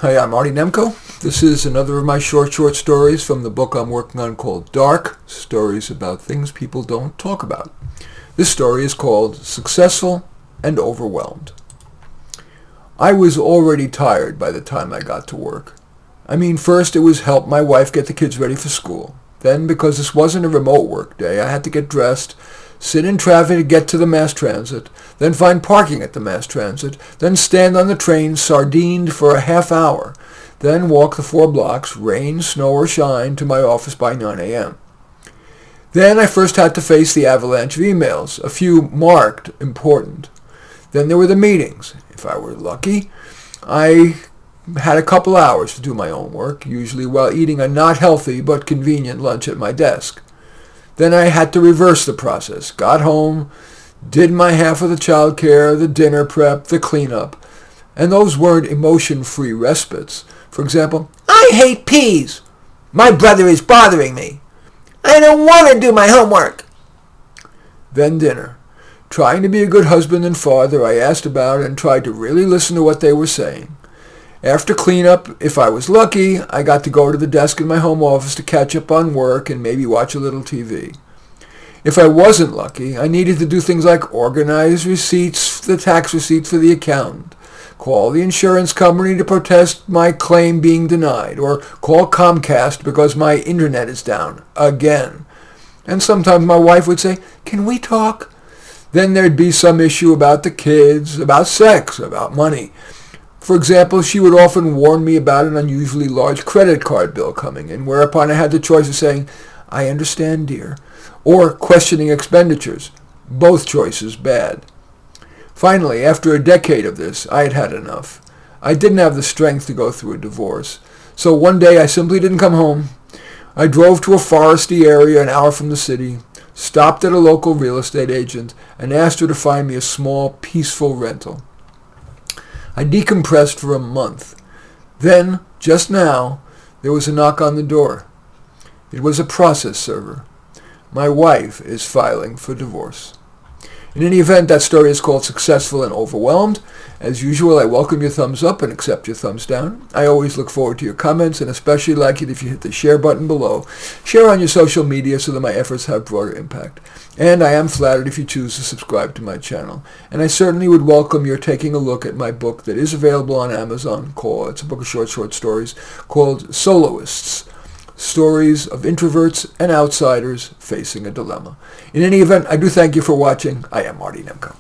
Hi, I'm Marty Nemko. This is another of my short stories from the book I'm working on called Dark, Stories About Things People Don't Talk About. This story is called Successful and Overwhelmed. I was already tired by the time I got to work. First it was help my wife get the kids ready for school. Then, because this wasn't a remote work day, I had to get dressed, sit in traffic to get to the mass transit, then find parking at the mass transit, then stand on the train sardined for a half hour, then walk the 4 blocks, rain, snow, or shine, to my office by 9 a.m. Then I first had to face the avalanche of emails, a few marked important. Then there were the meetings. If I were lucky, I had a couple hours to do my own work, usually while eating a not healthy but convenient lunch at my desk. Then I had to reverse the process. Got home, did my half of the childcare, the dinner prep, the cleanup. And those weren't emotion-free respites. For example, I hate peas. My brother is bothering me. I don't want to do my homework. Then dinner. Trying to be a good husband and father, I asked about and tried to really listen to what they were saying. After cleanup, if I was lucky, I got to go to the desk in my home office to catch up on work and maybe watch a little TV. If I wasn't lucky, I needed to do things like organize receipts, the tax receipts for the accountant, call the insurance company to protest my claim being denied, or call Comcast because my internet is down again. And sometimes my wife would say, "Can we talk?" Then there'd be some issue about the kids, about sex, about money. For example, she would often warn me about an unusually large credit card bill coming in, whereupon I had the choice of saying, "I understand, dear," or questioning expenditures. Both choices bad. Finally, after a decade of this, I had had enough. I didn't have the strength to go through a divorce. So one day I simply didn't come home. I drove to a foresty area an hour from the city, stopped at a local real estate agent, and asked her to find me a small, peaceful rental. I decompressed for a month. Then, just now, there was a knock on the door. It was a process server. My wife is filing for divorce. In any event, that story is called Successful and Overwhelmed. As usual, I welcome your thumbs up and accept your thumbs down. I always look forward to your comments and especially like it if you hit the share button below. Share on your social media so that my efforts have broader impact. And I am flattered if you choose to subscribe to my channel. And I certainly would welcome your taking a look at my book that is available on Amazon. It's a book of short stories called Soloists. Stories of introverts and outsiders facing a dilemma. In any event, I do thank you for watching. I am Marty Nemko.